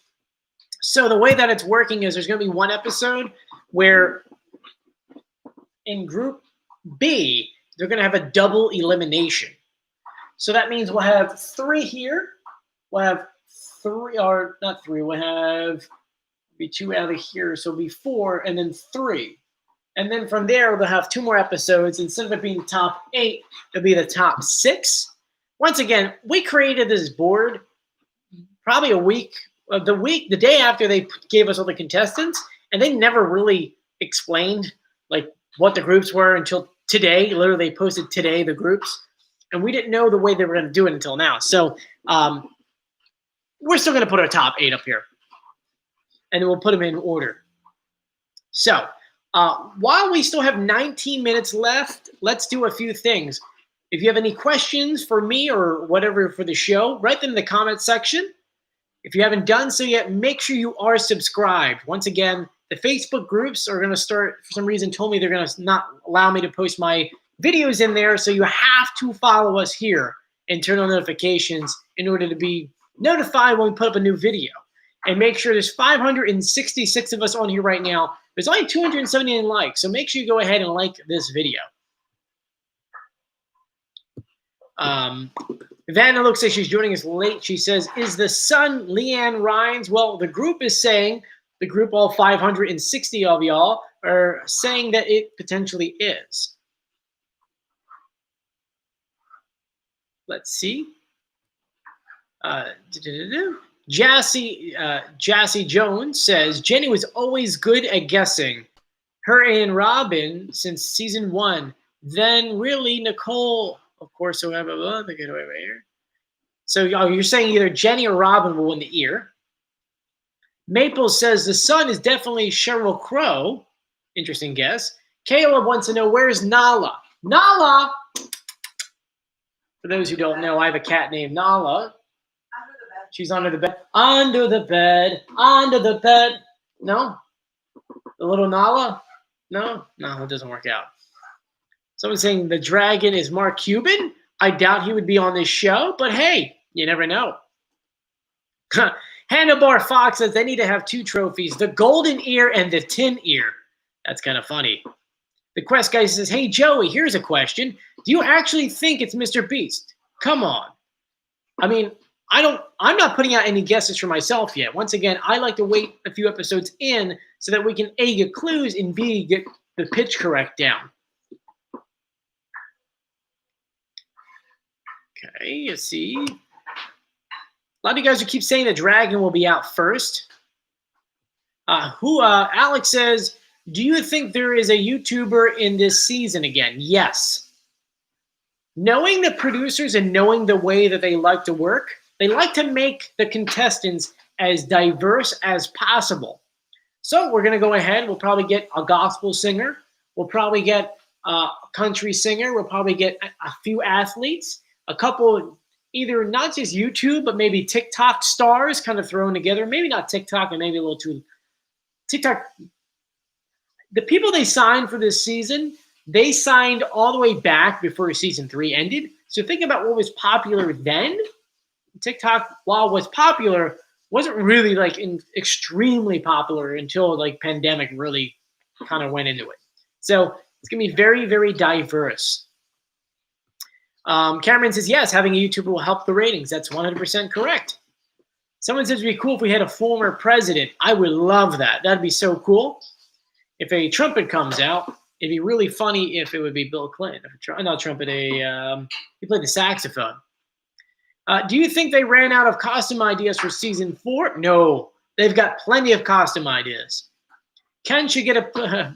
[SPEAKER 1] So the way that it's working is there's going to be one episode where in Group B, they're going to have a double elimination. So that means we'll have 3 here. We'll have 3, or not 3. We'll have be 2 out of here. So it'll be 4 and then 3. And then from there, they'll have 2 more episodes. Instead of it being the top 8, it'll be the top 6. Once again, we created this board probably the day after they gave us all the contestants, and they never really explained like what the groups were until today. Literally, they posted today the groups, and we didn't know the way they were going to do it until now. So we're still going to put our top 8 up here, and then we'll put them in order. So while we still have 19 minutes left, let's do a few things. If you have any questions for me or whatever for the show, write them in the comment section. If you haven't done so yet, make sure you are subscribed. Once again, the Facebook groups are going to start, for some reason, told me they're going to not allow me to post my videos in there, so you have to follow us here and turn on notifications in order to be notified when we put up a new video. And make sure there's 566 of us on here right now. There's only 279 likes, so make sure you go ahead and like this video. Vanna looks like she's joining us late. She says, is the son Leanne Rhines? Well, the group is saying, the group, all 560 of y'all, are saying that it potentially is. Let's see. Jassy Jones says, Jenny was always good at guessing. Her and Robin since season 1. Then really Nicole, of course, so they get away right here. So you're saying either Jenny or Robin will win the ear. Maple says the son is definitely Sheryl Crow. Interesting guess. Caleb wants to know, where's Nala? Nala! For those who don't know, I have a cat named Nala. She's under the bed. Under the bed. Under the bed. No? The little Nala? No? No, it doesn't work out. Someone's saying the dragon is Mark Cuban. I doubt he would be on this show, but hey, you never know. Hannibal Fox says they need to have 2 trophies, the golden ear and the tin ear. That's kind of funny. The Quest guy says, hey, Joey, here's a question. Do you actually think it's Mr. Beast? Come on. I mean, I'm not putting out any guesses for myself yet. Once again, I like to wait a few episodes in so that we can A, get clues, and B, get the pitch correct down. Okay, let's see. A lot of you guys who keep saying the dragon will be out first. Alex says, do you think there is a YouTuber in this season again? Yes. Knowing the producers and knowing the way that they like to work, they like to make the contestants as diverse as possible. So we're going to go ahead. We'll probably get a gospel singer. We'll probably get a country singer. We'll probably get a few athletes, a couple either not just YouTube, but maybe TikTok stars kind of thrown together. Maybe not TikTok and maybe a little too TikTok. The people they signed for this season, they signed all the way back before season 3 ended. So think about what was popular then. TikTok, while it was popular, wasn't really like extremely popular until like pandemic really kind of went into it. So it's going to be very, very diverse. Cameron says, yes, having a YouTuber will help the ratings. That's 100% correct. Someone says it'd be cool if we had a former president. I would love that. That'd be so cool. If a trumpet comes out, it'd be really funny if it would be Bill Clinton. Not trumpet, he played the saxophone. Do you think they ran out of costume ideas for season 4? No, they've got plenty of costume ideas. Ken should get a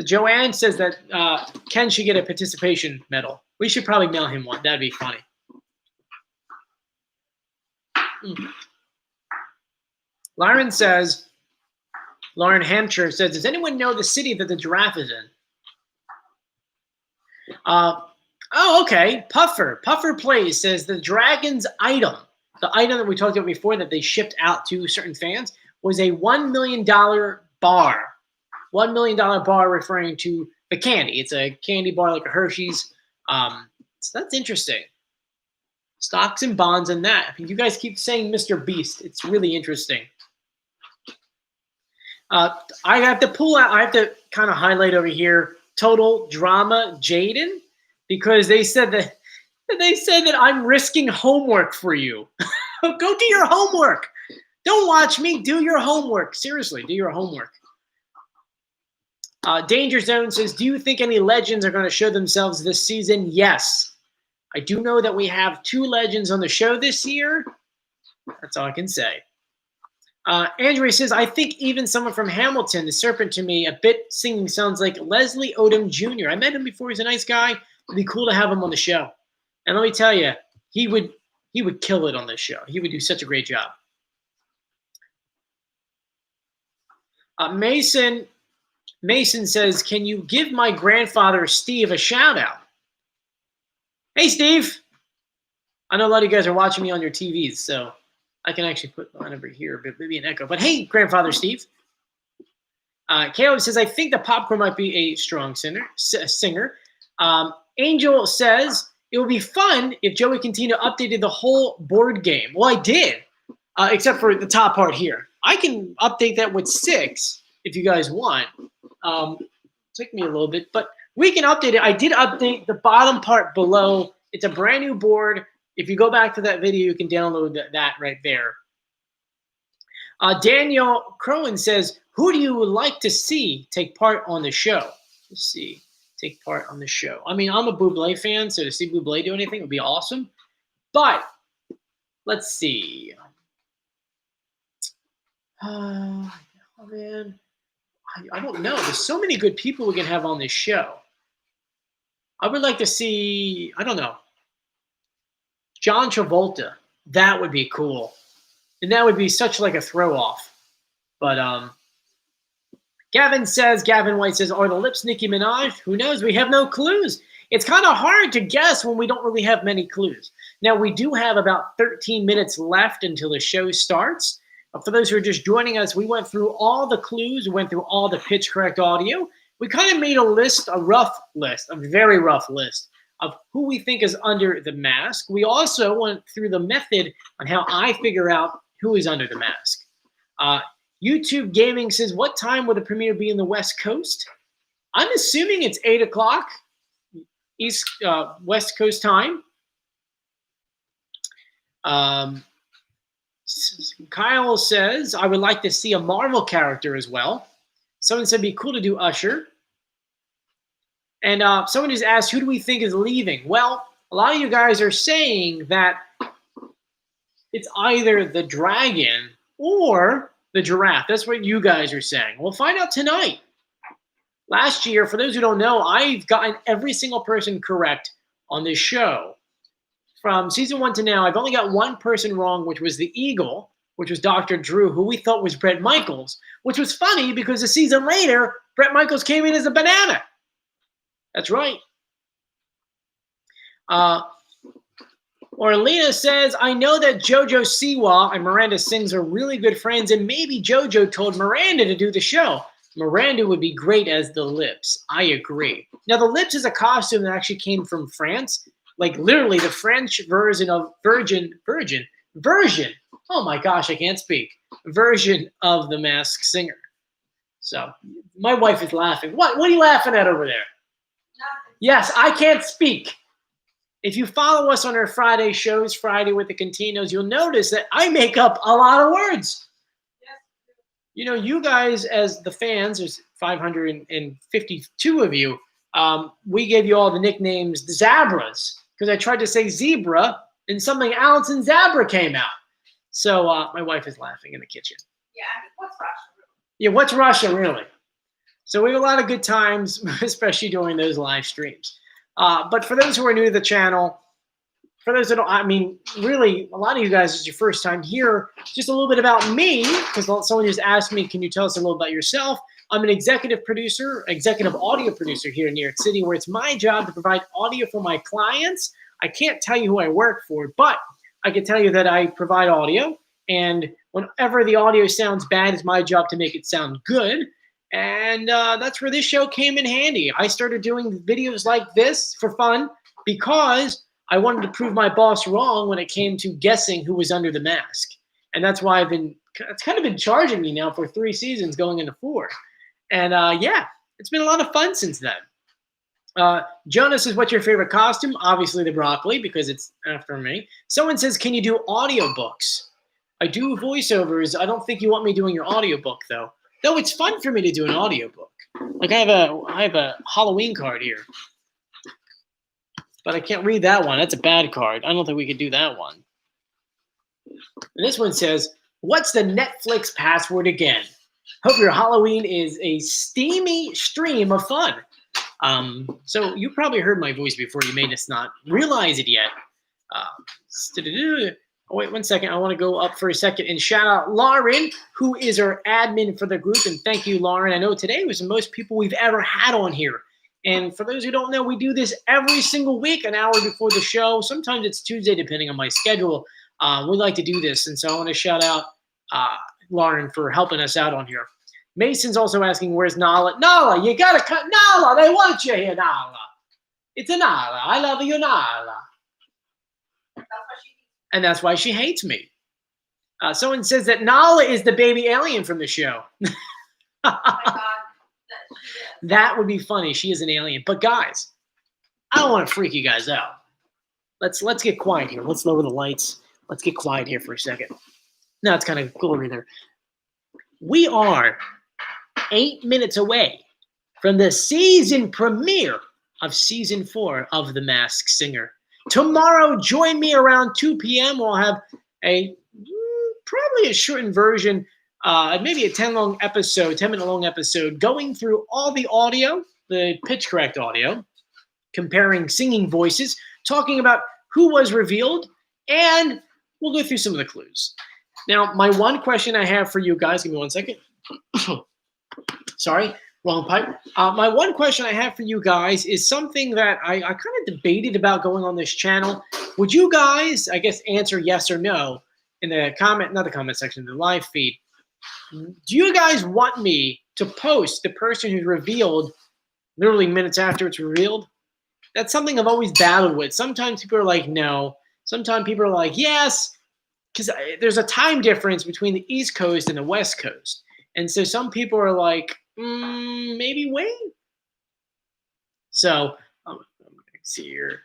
[SPEAKER 1] Joanne says that Ken should get a participation medal. We should probably mail him one. That'd be funny. Lauren Hampshire says, does anyone know the city that the giraffe is in? Oh, okay. Puffer Plays says the dragon's item, the item that we talked about before that they shipped out to certain fans, was a $1 million bar. $1 million bar referring to the candy. It's a candy bar like a Hershey's. So that's interesting. Stocks and bonds and that. You guys keep saying Mr. Beast. It's really interesting. I have to kind of highlight over here Total Drama Jaden, because they said that I'm risking homework for you. Go do your homework. Don't watch me. Do your homework. Seriously, do your homework. Danger Zone says, do you think any legends are going to show themselves this season? Yes. I do know that we have 2 legends on the show this year. That's all I can say. Andrea says, I think even someone from Hamilton, the Serpent to me, a bit singing sounds like Leslie Odom Jr. I met him before. He's a nice guy. It'd be cool to have him on the show. And let me tell you, he would kill it on this show. He would do such a great job. Mason says, can you give my grandfather Steve a shout out? Hey, Steve. I know a lot of you guys are watching me on your TVs, so I can actually put mine over here, but maybe an echo. But hey, grandfather Steve. Caleb says, I think the popcorn might be a strong singer. Angel says, it would be fun if Joey Contino updated the whole board game. Well, I did, except for the top part here. I can update that with 6 if you guys want. Took me a little bit, but we can update it. I did update the bottom part below. It's a brand new board. If you go back to that video, you can download that right there. Daniel Crowan says, who do you like to see take part on the show? Let's see. Take part on the show. I mean, I'm a Bublé fan, so to see Bublé do anything would be awesome. But let's see. Oh, man. I don't know. There's so many good people we can have on this show. I would like to see, I don't know, John Travolta. That would be cool. And that would be such like a throw off. But Gavin White says, are the lips Nicki Minaj? Who knows? We have no clues. It's kind of hard to guess when we don't really have many clues. Now, we do have about 13 minutes left until the show starts. For those who are just joining us, we went through all the clues. We went through all the pitch correct audio. We kind of made a list, a rough list, a very rough list of who we think is under the mask. We also went through the method on how I figure out who is under the mask. YouTube Gaming says, what time will the premiere be in the West Coast? I'm assuming it's 8 o'clock West Coast time. Kyle says, I would like to see a Marvel character as well. Someone said it'd be cool to do Usher. And someone just asked, who do we think is leaving? Well, a lot of you guys are saying that it's either the dragon or the giraffe. That's what you guys are saying. We'll find out tonight. Last year, for those who don't know, I've gotten every single person correct on this show. From season 1 to now, I've only got one person wrong, which was the eagle, which was Dr. Drew, who we thought was Bret Michaels, which was funny because a season later, Bret Michaels came in as a banana. That's right. Orlina says, I know that JoJo Siwa and Miranda Sings are really good friends, and maybe JoJo told Miranda to do the show. Miranda would be great as the Lips. I agree. Now, the Lips is a costume that actually came from France. Like literally the French version of version. Oh my gosh, I can't speak. Version of The Masked Singer. So my wife is laughing. What are you laughing at over there? Nothing. Yes, I can't speak. If you follow us on our Friday shows, Friday with the Continos, you'll notice that I make up a lot of words. Yes. You know, you guys as the fans, there's 552 of you, we gave you all the nicknames, the Zabras. Because I tried to say zebra, and something else and Zabra came out. So my wife is laughing in the kitchen.
[SPEAKER 8] Yeah, what's Russia really?
[SPEAKER 1] Yeah, what's Russia really? So we have a lot of good times, especially during those live streams. But for those who are new to the channel, for those that don't, I mean, really, a lot of you guys, it's your first time here. Just a little bit about me, because someone just asked me, can you tell us a little about yourself? I'm an executive audio producer here in New York City, where it's my job to provide audio for my clients. I can't tell you who I work for, but I can tell you that I provide audio. And whenever the audio sounds bad, it's my job to make it sound good. And that's where this show came in handy. I started doing videos like this for fun because I wanted to prove my boss wrong when it came to guessing who was under the mask. And that's why it's kind of been charging me now for 3 seasons going into 4. And yeah, it's been a lot of fun since then. Jonas says, what's your favorite costume? Obviously the broccoli, because it's after me. Someone says, can you do audiobooks? I do voiceovers. I don't think you want me doing your audiobook, though. Though it's fun for me to do an audiobook. Like I have a Halloween card here, but I can't read that one. That's a bad card. I don't think we could do that one. And this one says, "What's the Netflix password again? Hope your Halloween is a steamy stream of fun." So you probably heard my voice before. You may just not realize it yet. Oh, wait 1 second. I want to go up for a second and shout out Lauren, who is our admin for the group. And thank you, Lauren. I know today was the most people we've ever had on here. And for those who don't know, we do this every single week, an hour before the show. Sometimes it's Tuesday, depending on my schedule. We like to do this. And so I want to shout out Lauren for helping us out on here. Mason's also asking, where's Nala? Nala, you got to cut. Nala, they want you here, Nala. It's a Nala. I love you, Nala. And that's why she hates me. Someone says that Nala is the baby alien from the show.
[SPEAKER 8] Oh my God,
[SPEAKER 1] That would be funny. She is an alien. But guys, I don't want to freak you guys out. Let's get quiet here. Let's lower the lights. Let's get quiet here for a second. No, it's kind of cool over there. We are 8 minutes away from the season premiere of season 4 of The Masked Singer. Tomorrow, join me around 2 p.m. We'll have probably a shortened version, maybe a 10-minute long episode, going through all the audio, the pitch correct audio, comparing singing voices, talking about who was revealed, and we'll go through some of the clues. Now, my one question I have for you guys, give me 1 second. Sorry. Wrong pipe. My one question I have for you guys is something that I kind of debated about going on this channel. Would you guys, I guess, answer yes or no in the comment, not the comment section, the live feed. Do you guys want me to post the person who's revealed literally minutes after it's revealed? That's something I've always battled with. Sometimes people are like, no. Sometimes people are like, yes, because there's a time difference between the East Coast and the West Coast. And so some people are like, maybe wait. So let's see here.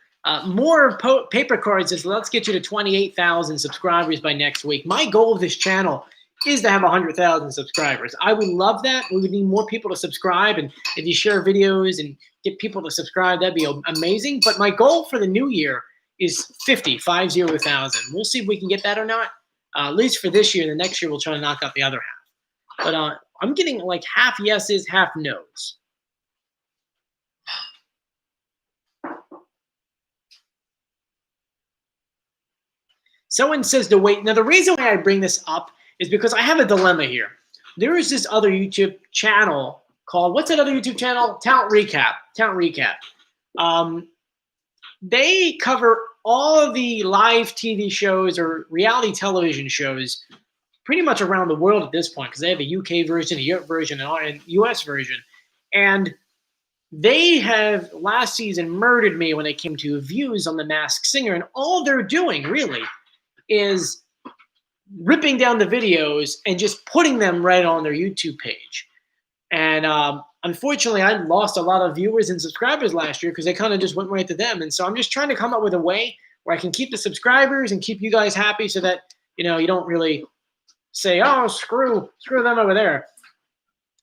[SPEAKER 1] More paper cards says, let's get you to 28,000 subscribers by next week. My goal of this channel is to have 100,000 subscribers. I would love that. We would need more people to subscribe. And if you share videos and get people to subscribe, that'd be amazing. But my goal for the new year is 50,000. We'll see if we can get that or not. At least for this year. The next year, we'll try to knock out the other half. But I'm getting like half yeses, half nos. Someone says to wait. Now, the reason why I bring this up is because I have a dilemma here. There is this other YouTube channel called, what's that other YouTube channel? Talent Recap. Talent Recap. They cover all of the live TV shows or reality television shows pretty much around the world at this point, because they have a UK version, a Europe version, and US version. And they have last season murdered me when it came to views on The Masked Singer. And all they're doing really is ripping down the videos and just putting them right on their YouTube page. And unfortunately, I lost a lot of viewers and subscribers last year because they kind of just went right to them. And so I'm just trying to come up with a way where I can keep the subscribers and keep you guys happy so that, you know, you don't really say, oh, screw them over there.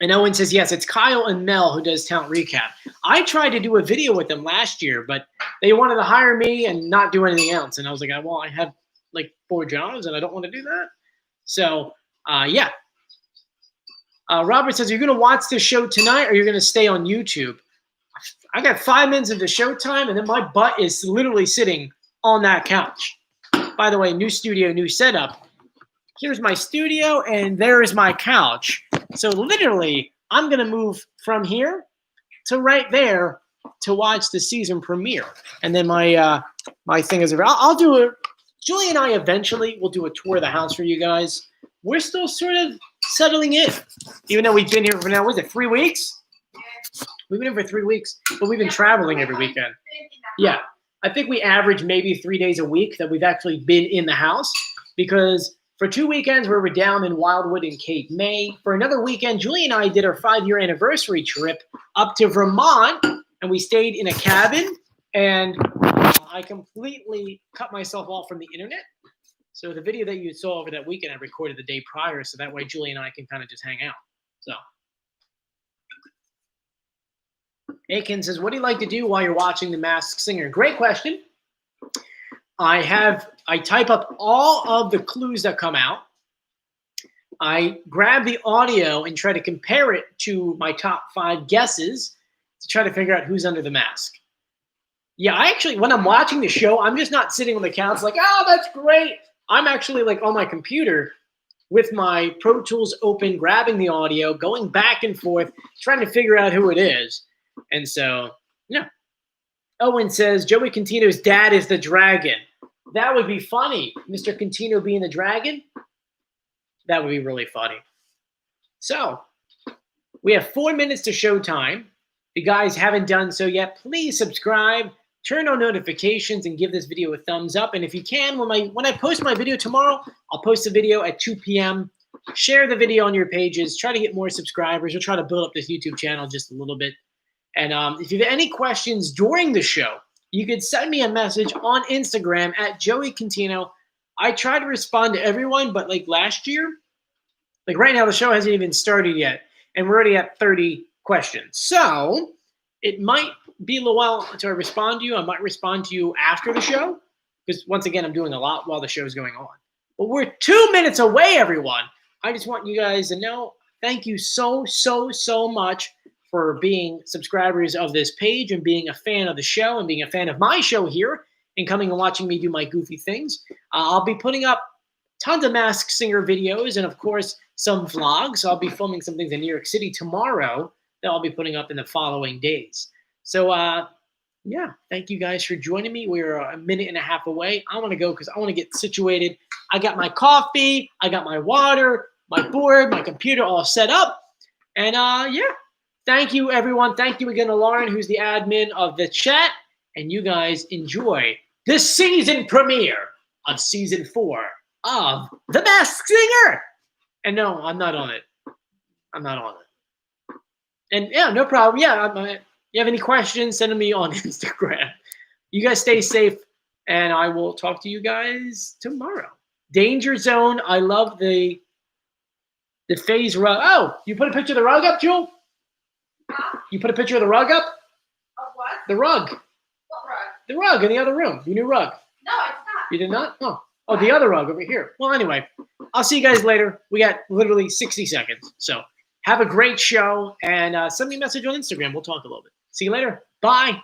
[SPEAKER 1] And Owen says, yes, it's Kyle and Mel who does Talent Recap. I tried to do a video with them last year, but they wanted to hire me and not do anything else. And I was like, well, I have like 4 jobs and I don't want to do that. So, yeah. Robert says, are you going to watch this show tonight or you're going to stay on YouTube? I got 5 minutes of the show time and then my butt is literally sitting on that couch. By the way, new studio, new setup. Here's my studio, and there is my couch. So literally, I'm going to move from here to right there to watch the season premiere. And then my my thing is, I'll do it. Julie and I eventually will do a tour of the house for you guys. We're still sort of settling in, even though we've been here for now, was it 3 weeks? We've been here for 3 weeks, but we've been traveling every weekend. Yeah, I think we average maybe 3 days a week that we've actually been in the house, because for 2 weekends, we were down in Wildwood and Cape May. For another weekend, Julie and I did our 5-year anniversary trip up to Vermont, and we stayed in a cabin, and I completely cut myself off from the internet. So the video that you saw over that weekend, I recorded the day prior, so that way Julie and I can kind of just hang out. So Aiken says, what do you like to do while you're watching The Masked Singer? Great question. I type up all of the clues that come out. I grab the audio and try to compare it to my top 5 guesses to try to figure out who's under the mask. Yeah, I actually, when I'm watching the show, I'm just not sitting on the couch like, oh, that's great. I'm actually like on my computer with my Pro Tools open, grabbing the audio, going back and forth, trying to figure out who it is. And so, yeah. Owen says, Joey Contino's dad is the dragon. That would be funny. Mr. Contino being the dragon. That would be really funny. So, we have 4 minutes to showtime. If you guys haven't done so yet, please subscribe, turn on notifications, and give this video a thumbs up. And if you can, when I post my video tomorrow, I'll post a video at 2 p.m. Share the video on your pages. Try to get more subscribers. We'll try to build up this YouTube channel just a little bit. And if you have any questions during the show, you could send me a message on Instagram at Joey Contino. I try to respond to everyone, but like last year, like right now, the show hasn't even started yet, and we're already at 30 questions. So it might be a little while until I respond to you. I might respond to you after the show, because once again, I'm doing a lot while the show is going on. But we're 2 minutes away, everyone. I just want you guys to know, thank you so much for being subscribers of this page and being a fan of the show and being a fan of my show here and coming and watching me do my goofy things. I'll be putting up tons of Masked Singer videos and, of course, some vlogs. I'll be filming some things in New York City tomorrow that I'll be putting up in the following days. So, yeah, thank you guys for joining me. We're a minute and a half away. I want to go because I want to get situated. I got my coffee. I got my water, my board, my computer all set up. And, yeah, thank you, everyone. Thank you again to Lauren, who's the admin of the chat. And you guys enjoy the season premiere of season 4 of The Masked Singer. And no, I'm not on it. I'm not on it. And yeah, no problem. Yeah, you have any questions, send them me on Instagram. You guys stay safe, and I will talk to you guys tomorrow. Danger Zone. I love the phase rug. Oh, you put a picture of the rug up, Jewel?
[SPEAKER 8] Huh?
[SPEAKER 1] You put a picture of the rug up?
[SPEAKER 8] Of what?
[SPEAKER 1] The rug.
[SPEAKER 8] What rug?
[SPEAKER 1] The rug in the other room. Your new rug.
[SPEAKER 8] No, it's not.
[SPEAKER 1] You did not? Oh, the other rug over here. Well, anyway, I'll see you guys later. We got literally 60 seconds. So have a great show, and send me a message on Instagram. We'll talk a little bit. See you later. Bye.